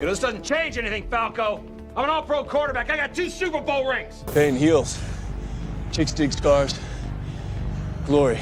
This doesn't change anything, Falco. I'm an all-pro quarterback. I got 2 Super Bowl rings. Pain heals. Chicks dig scars. Glory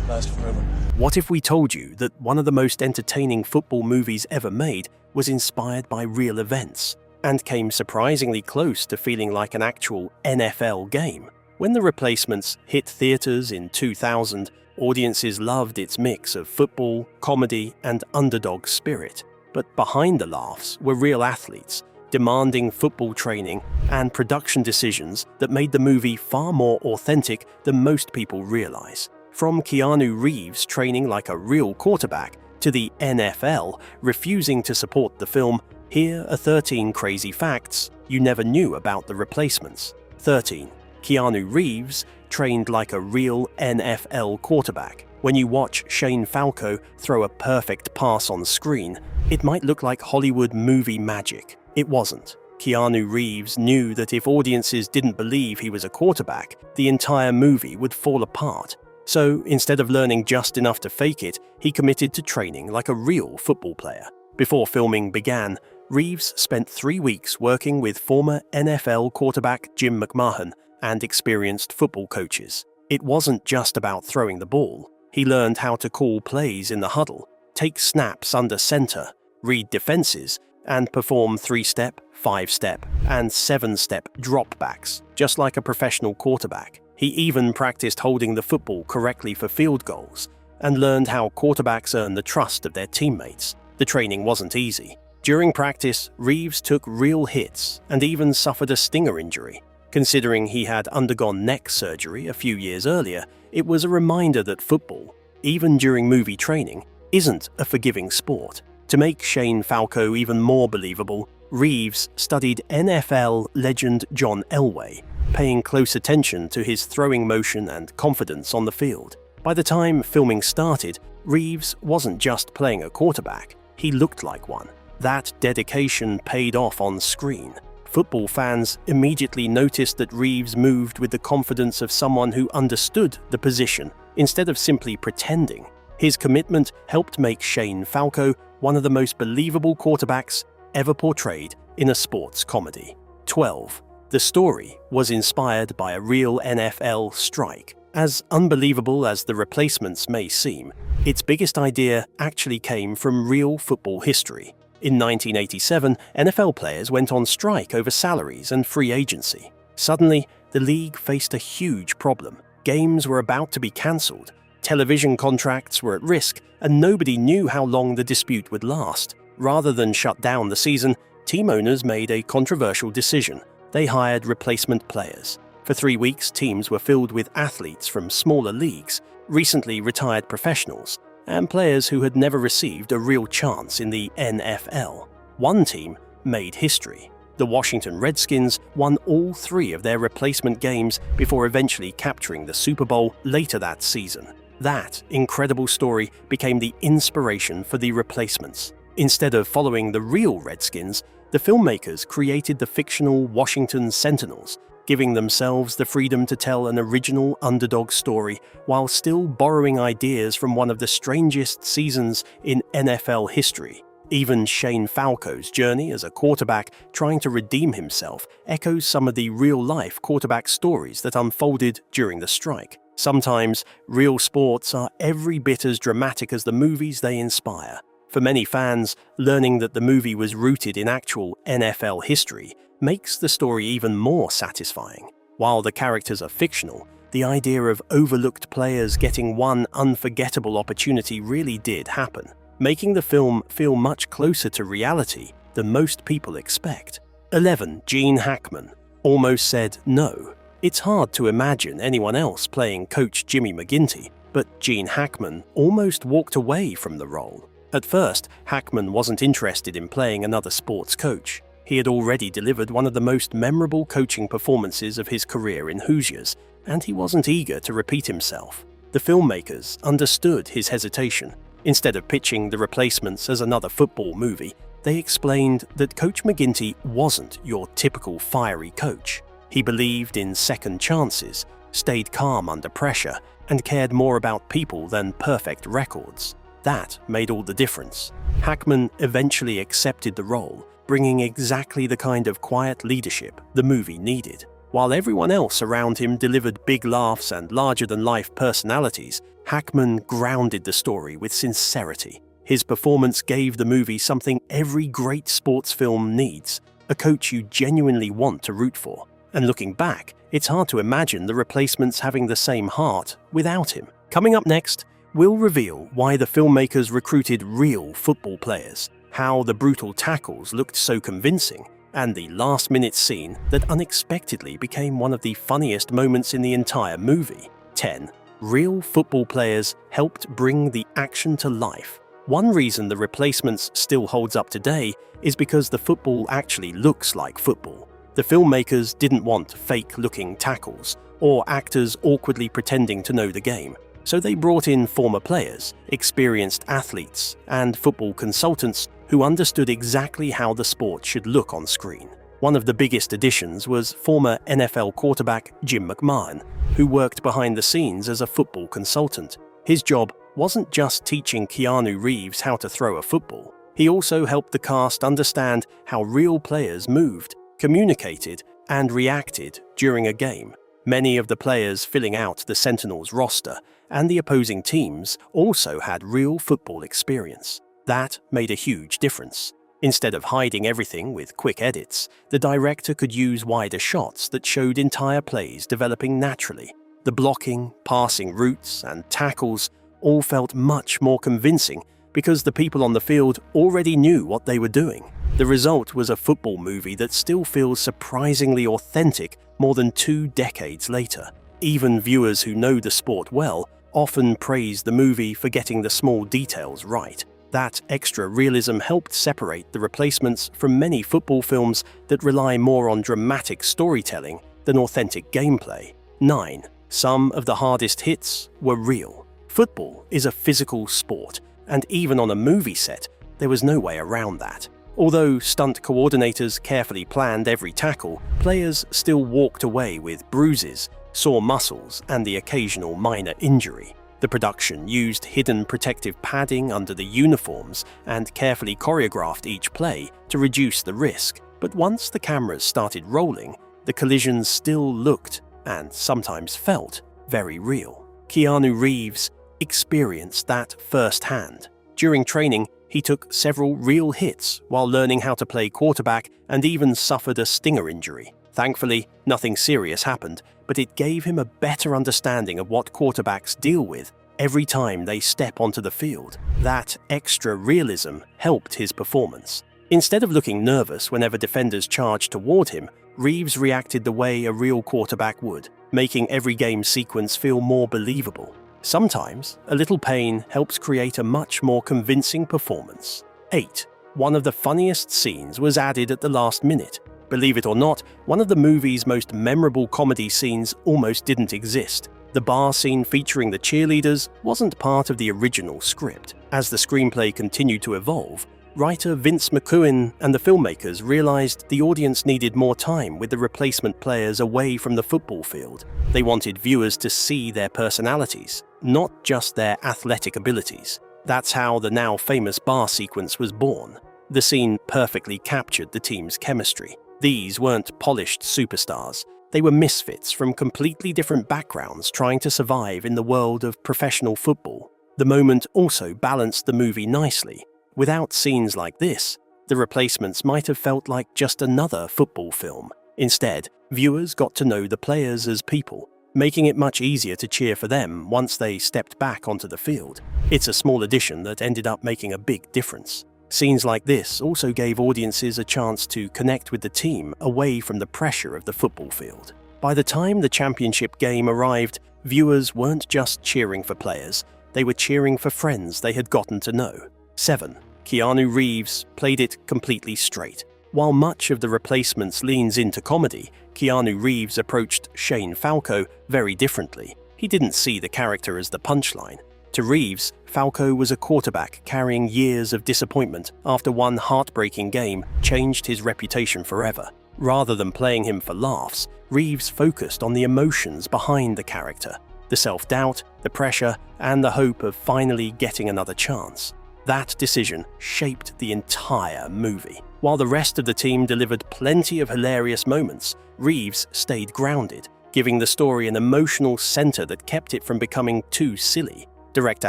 lasts forever. What if we told you that one of the most entertaining football movies ever made was inspired by real events and came surprisingly close to feeling like an actual NFL game? When The Replacements hit theaters in 2000, audiences loved its mix of football, comedy, and underdog spirit. But behind the laughs were real athletes, demanding football training and production decisions that made the movie far more authentic than most people realize. From Keanu Reeves training like a real quarterback to the NFL refusing to support the film, here are 13 crazy facts you never knew about The Replacements. 13. Keanu Reeves trained like a real NFL quarterback. When you watch Shane Falco throw a perfect pass on screen, it might look like Hollywood movie magic. It wasn't. Keanu Reeves knew that if audiences didn't believe he was a quarterback, the entire movie would fall apart. So instead of learning just enough to fake it, he committed to training like a real football player. Before filming began, Reeves spent 3 weeks working with former NFL quarterback Jim McMahon and experienced football coaches. It wasn't just about throwing the ball. He learned how to call plays in the huddle, take snaps under center, read defenses, and perform 3-step, 5-step, and 7-step dropbacks, just like a professional quarterback. He even practiced holding the football correctly for field goals and learned how quarterbacks earn the trust of their teammates. The training wasn't easy. During practice, Reeves took real hits and even suffered a stinger injury. Considering he had undergone neck surgery a few years earlier, it was a reminder that football, even during movie training, isn't a forgiving sport. To make Shane Falco even more believable, Reeves studied NFL legend John Elway, paying close attention to his throwing motion and confidence on the field. By the time filming started, Reeves wasn't just playing a quarterback, he looked like one. That dedication paid off on screen. Football fans immediately noticed that Reeves moved with the confidence of someone who understood the position instead of simply pretending. His commitment helped make Shane Falco one of the most believable quarterbacks ever portrayed in a sports comedy. 12. The story was inspired by a real NFL strike. As unbelievable as The Replacements may seem, its biggest idea actually came from real football history. In 1987, NFL players went on strike over salaries and free agency. Suddenly, the league faced a huge problem. Games were about to be cancelled, television contracts were at risk, and nobody knew how long the dispute would last. Rather than shut down the season, team owners made a controversial decision. They hired replacement players. For 3 weeks, teams were filled with athletes from smaller leagues, recently retired professionals, and players who had never received a real chance in the NFL. One team made history. The Washington Redskins won all 3 of their replacement games before eventually capturing the Super Bowl later that season. That incredible story became the inspiration for The Replacements. Instead of following the real Redskins, the filmmakers created the fictional Washington Sentinels, giving themselves the freedom to tell an original underdog story while still borrowing ideas from one of the strangest seasons in NFL history. Even Shane Falco's journey as a quarterback trying to redeem himself echoes some of the real-life quarterback stories that unfolded during the strike. Sometimes, real sports are every bit as dramatic as the movies they inspire. For many fans, learning that the movie was rooted in actual NFL history makes the story even more satisfying. While the characters are fictional, the idea of overlooked players getting one unforgettable opportunity really did happen, making the film feel much closer to reality than most people expect. 11. Gene Hackman almost said no. It's hard to imagine anyone else playing Coach Jimmy McGinty, but Gene Hackman almost walked away from the role. At first, Hackman wasn't interested in playing another sports coach. He had already delivered one of the most memorable coaching performances of his career in Hoosiers, and he wasn't eager to repeat himself. The filmmakers understood his hesitation. Instead of pitching The Replacements as another football movie, they explained that Coach McGinty wasn't your typical fiery coach. He believed in second chances, stayed calm under pressure, and cared more about people than perfect records. That made all the difference. Hackman eventually accepted the role, bringing exactly the kind of quiet leadership the movie needed. While everyone else around him delivered big laughs and larger-than-life personalities, Hackman grounded the story with sincerity. His performance gave the movie something every great sports film needs, a coach you genuinely want to root for. And looking back, it's hard to imagine the replacements having the same heart without him. Coming up next, we'll reveal why the filmmakers recruited real football players, how the brutal tackles looked so convincing, and the last-minute scene that unexpectedly became one of the funniest moments in the entire movie. 10. Real football players helped bring the action to life. One reason the replacements still holds up today is because the football actually looks like football. The filmmakers didn't want fake-looking tackles or actors awkwardly pretending to know the game, so they brought in former players, experienced athletes, and football consultants who understood exactly how the sport should look on screen. One of the biggest additions was former NFL quarterback Jim McMahon, who worked behind the scenes as a football consultant. His job wasn't just teaching Keanu Reeves how to throw a football. He also helped the cast understand how real players moved, communicated, and reacted during a game. Many of the players filling out the Sentinels roster and the opposing teams also had real football experience. That made a huge difference. Instead of hiding everything with quick edits, the director could use wider shots that showed entire plays developing naturally. The blocking, passing routes, and tackles all felt much more convincing because the people on the field already knew what they were doing. The result was a football movie that still feels surprisingly authentic more than 2 decades later. Even viewers who know the sport well often praise the movie for getting the small details right. That extra realism helped separate the replacements from many football films that rely more on dramatic storytelling than authentic gameplay. 9. Some of the hardest hits were real. Football is a physical sport, and even on a movie set, there was no way around that. Although stunt coordinators carefully planned every tackle, players still walked away with bruises, sore muscles, and the occasional minor injury. The production used hidden protective padding under the uniforms and carefully choreographed each play to reduce the risk. But once the cameras started rolling, the collisions still looked, and sometimes felt, very real. Keanu Reeves experienced that firsthand. During training, he took several real hits while learning how to play quarterback and even suffered a stinger injury. Thankfully, nothing serious happened, but it gave him a better understanding of what quarterbacks deal with every time they step onto the field. That extra realism helped his performance. Instead of looking nervous whenever defenders charged toward him, Reeves reacted the way a real quarterback would, making every game sequence feel more believable. Sometimes, a little pain helps create a much more convincing performance. 8. One of the funniest scenes was added at the last minute. Believe it or not, one of the movie's most memorable comedy scenes almost didn't exist. The bar scene featuring the cheerleaders wasn't part of the original script. As the screenplay continued to evolve, writer Vince McCuin and the filmmakers realized the audience needed more time with the replacement players away from the football field. They wanted viewers to see their personalities, not just their athletic abilities. That's how the now famous bar sequence was born. The scene perfectly captured the team's chemistry. These weren't polished superstars. They were misfits from completely different backgrounds trying to survive in the world of professional football. The moment also balanced the movie nicely. Without scenes like this, the replacements might have felt like just another football film. Instead, viewers got to know the players as people, making it much easier to cheer for them once they stepped back onto the field. It's a small addition that ended up making a big difference. Scenes like this also gave audiences a chance to connect with the team away from the pressure of the football field. By the time the championship game arrived, viewers weren't just cheering for players, they were cheering for friends they had gotten to know. 7. Keanu Reeves played it completely straight. While much of the replacements leans into comedy, Keanu Reeves approached Shane Falco very differently. He didn't see the character as the punchline. To Reeves, Falco was a quarterback carrying years of disappointment after one heartbreaking game changed his reputation forever. Rather than playing him for laughs, Reeves focused on the emotions behind the character. the self-doubt, the pressure, and the hope of finally getting another chance. That decision shaped the entire movie. While the rest of the team delivered plenty of hilarious moments, Reeves stayed grounded, giving the story an emotional center that kept it from becoming too silly. Director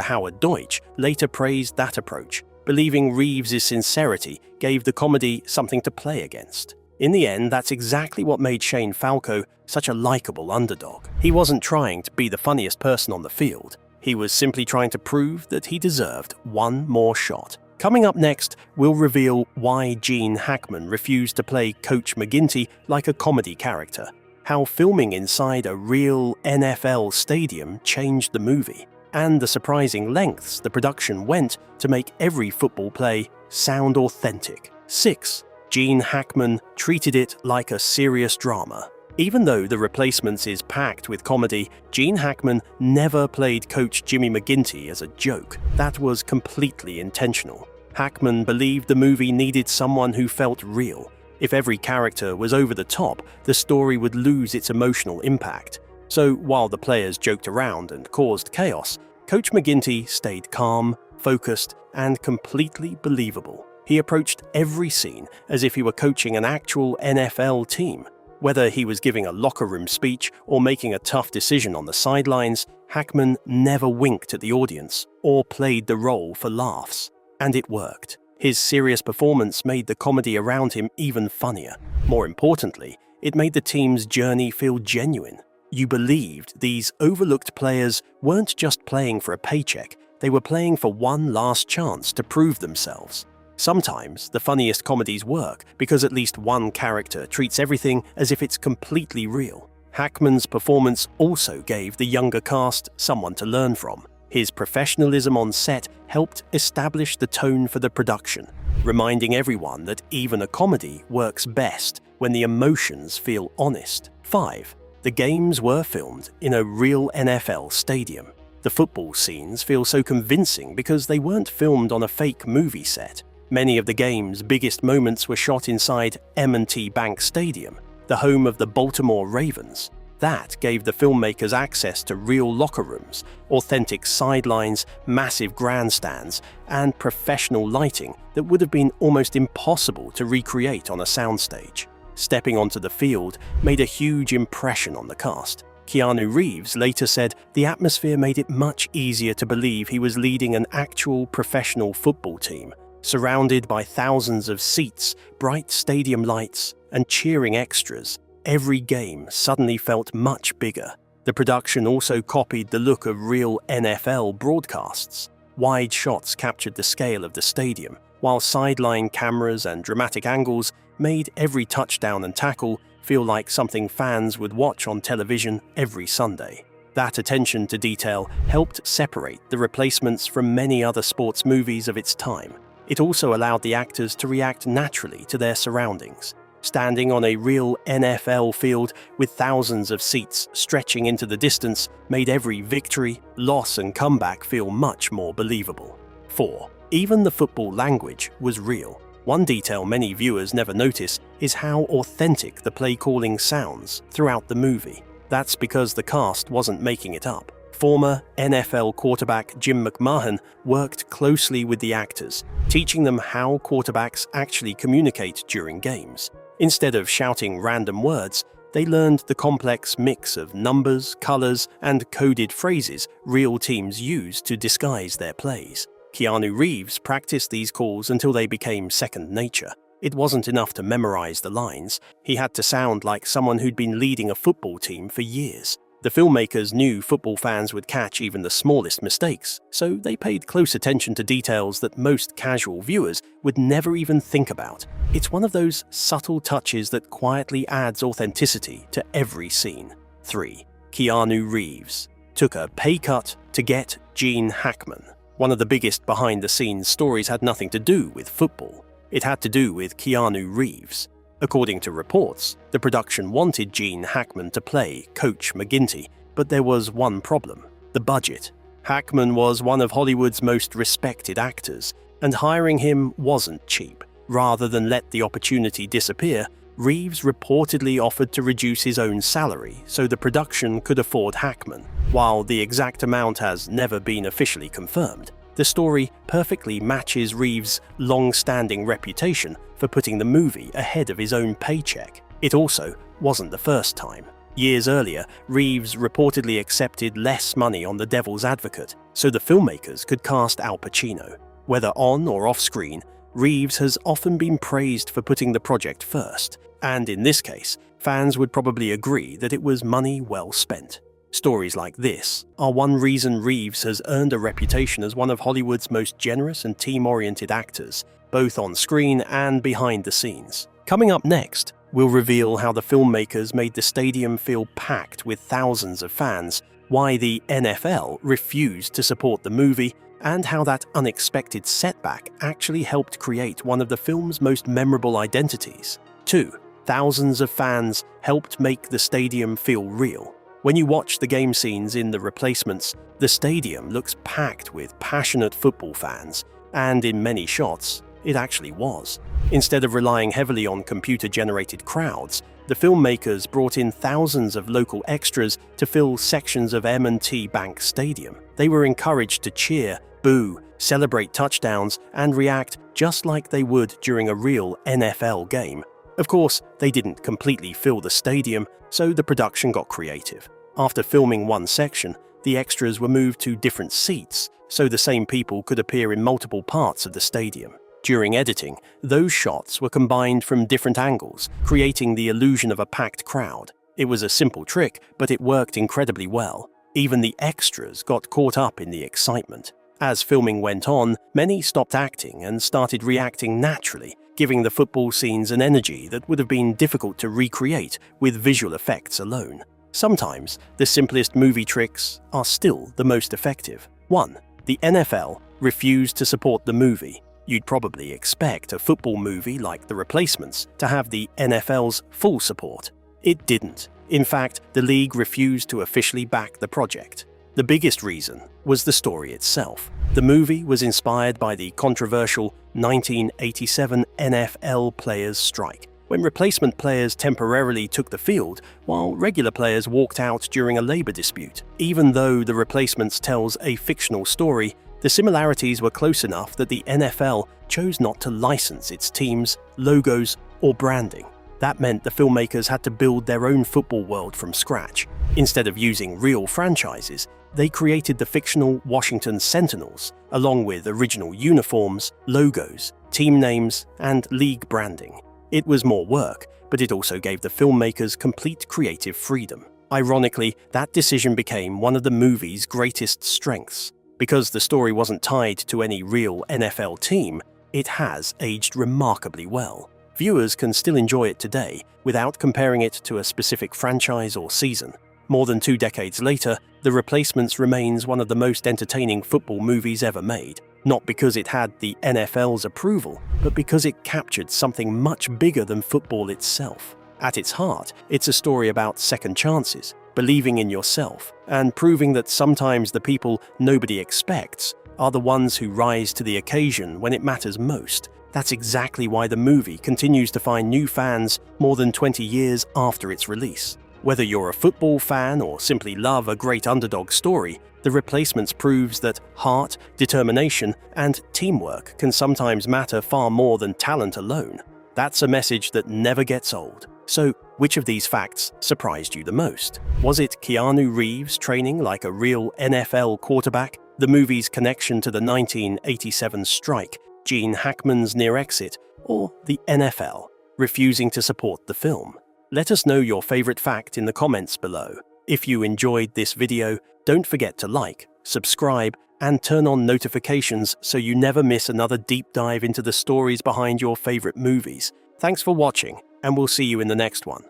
Howard Deutsch later praised that approach, believing Reeves' sincerity gave the comedy something to play against. In the end, that's exactly what made Shane Falco such a likable underdog. He wasn't trying to be the funniest person on the field. He was simply trying to prove that he deserved one more shot. Coming up next, we'll reveal why Gene Hackman refused to play Coach McGinty like a comedy character, how filming inside a real NFL stadium changed the movie, and the surprising lengths the production went to make every football play sound authentic. 6. Gene Hackman treated it like a serious drama. Even though The Replacements is packed with comedy, Gene Hackman never played Coach Jimmy McGinty as a joke. That was completely intentional. Hackman believed the movie needed someone who felt real. If every character was over the top, the story would lose its emotional impact. So while the players joked around and caused chaos, Coach McGinty stayed calm, focused, and completely believable. He approached every scene as if he were coaching an actual NFL team. Whether he was giving a locker room speech or making a tough decision on the sidelines, Hackman never winked at the audience or played the role for laughs. And it worked. His serious performance made the comedy around him even funnier. More importantly, it made the team's journey feel genuine. You believed these overlooked players weren't just playing for a paycheck, they were playing for one last chance to prove themselves. Sometimes the funniest comedies work because at least one character treats everything as if it's completely real. Hackman's performance also gave the younger cast someone to learn from. His professionalism on set helped establish the tone for the production, reminding everyone that even a comedy works best when the emotions feel honest. 5. The games were filmed in a real NFL stadium. The football scenes feel so convincing because they weren't filmed on a fake movie set. Many of the game's biggest moments were shot inside M&T Bank Stadium, the home of the Baltimore Ravens. That gave the filmmakers access to real locker rooms, authentic sidelines, massive grandstands, and professional lighting that would have been almost impossible to recreate on a soundstage. Stepping onto the field made a huge impression on the cast. Keanu Reeves later said the atmosphere made it much easier to believe he was leading an actual professional football team. Surrounded by thousands of seats, bright stadium lights, and cheering extras, every game suddenly felt much bigger. The production also copied the look of real NFL broadcasts. Wide shots captured the scale of the stadium, while sideline cameras and dramatic angles made every touchdown and tackle feel like something fans would watch on television every Sunday. That attention to detail helped separate The Replacements from many other sports movies of its time. It also allowed the actors to react naturally to their surroundings. Standing on a real NFL field with thousands of seats stretching into the distance made every victory, loss, and comeback feel much more believable. 4. Even the football language was real. One detail many viewers never notice is how authentic the play calling sounds throughout the movie. That's because the cast wasn't making it up. Former NFL quarterback Jim McMahon worked closely with the actors, teaching them how quarterbacks actually communicate during games. Instead of shouting random words, they learned the complex mix of numbers, colors, and coded phrases real teams use to disguise their plays. Keanu Reeves practiced these calls until they became second nature. It wasn't enough to memorize the lines. He had to sound like someone who'd been leading a football team for years. The filmmakers knew football fans would catch even the smallest mistakes, so they paid close attention to details that most casual viewers would never even think about. It's one of those subtle touches that quietly adds authenticity to every scene. 3. Keanu Reeves took a pay cut to get Gene Hackman. One of the biggest behind-the-scenes stories had nothing to do with football. It had to do with Keanu Reeves. According to reports, the production wanted Gene Hackman to play Coach McGinty, but there was one problem: the budget. Hackman was one of Hollywood's most respected actors, and hiring him wasn't cheap. Rather than let the opportunity disappear, Reeves reportedly offered to reduce his own salary so the production could afford Hackman. While the exact amount has never been officially confirmed, the story perfectly matches Reeves' long-standing reputation for putting the movie ahead of his own paycheck. It also wasn't the first time. Years earlier, Reeves reportedly accepted less money on The Devil's Advocate so the filmmakers could cast Al Pacino. Whether on or off-screen, Reeves has often been praised for putting the project first, and in this case, fans would probably agree that it was money well spent. Stories like this are one reason Reeves has earned a reputation as one of Hollywood's most generous and team-oriented actors, both on screen and behind the scenes. Coming up next, we'll reveal how the filmmakers made the stadium feel packed with thousands of fans, why the NFL refused to support the movie, and how that unexpected setback actually helped create one of the film's most memorable identities. 2. Thousands of fans helped make the stadium feel real. When you watch the game scenes in The Replacements, the stadium looks packed with passionate football fans, and in many shots, it actually was. Instead of relying heavily on computer-generated crowds, the filmmakers brought in thousands of local extras to fill sections of M&T Bank Stadium. They were encouraged to cheer, boo, celebrate touchdowns, and react just like they would during a real NFL game. Of course, they didn't completely fill the stadium, so the production got creative. After filming one section, the extras were moved to different seats so the same people could appear in multiple parts of the stadium. During editing, those shots were combined from different angles, creating the illusion of a packed crowd. It was a simple trick, but it worked incredibly well. Even the extras got caught up in the excitement. As filming went on, many stopped acting and started reacting naturally, giving the football scenes an energy that would have been difficult to recreate with visual effects alone. Sometimes, the simplest movie tricks are still the most effective. 1. The NFL refused to support the movie. You'd probably expect a football movie like The Replacements to have the NFL's full support. It didn't. In fact, the league refused to officially back the project. The biggest reason was the story itself. The movie was inspired by the controversial 1987 NFL players' strike, when replacement players temporarily took the field while regular players walked out during a labor dispute. Even though The Replacements tells a fictional story, the similarities were close enough that the NFL chose not to license its teams, logos, or branding. That meant the filmmakers had to build their own football world from scratch. Instead of using real franchises, they created the fictional Washington Sentinels, along with original uniforms, logos, team names, and league branding. It was more work, but it also gave the filmmakers complete creative freedom. Ironically, that decision became one of the movie's greatest strengths. Because the story wasn't tied to any real NFL team, it has aged remarkably well. Viewers can still enjoy it today without comparing it to a specific franchise or season. More than 2 decades later, The Replacements remains one of the most entertaining football movies ever made, not because it had the NFL's approval, but because it captured something much bigger than football itself. At its heart, it's a story about second chances, believing in yourself, and proving that sometimes the people nobody expects are the ones who rise to the occasion when it matters most. That's exactly why the movie continues to find new fans more than 20 years after its release. Whether you're a football fan or simply love a great underdog story, The Replacements proves that heart, determination, and teamwork can sometimes matter far more than talent alone. That's a message that never gets old. So, which of these facts surprised you the most? Was it Keanu Reeves training like a real NFL quarterback, the movie's connection to the 1987 strike, Gene Hackman's near exit, or the NFL refusing to support the film? Let us know your favorite fact in the comments below. If you enjoyed this video, don't forget to like, subscribe, and turn on notifications so you never miss another deep dive into the stories behind your favorite movies. Thanks for watching, and we'll see you in the next one.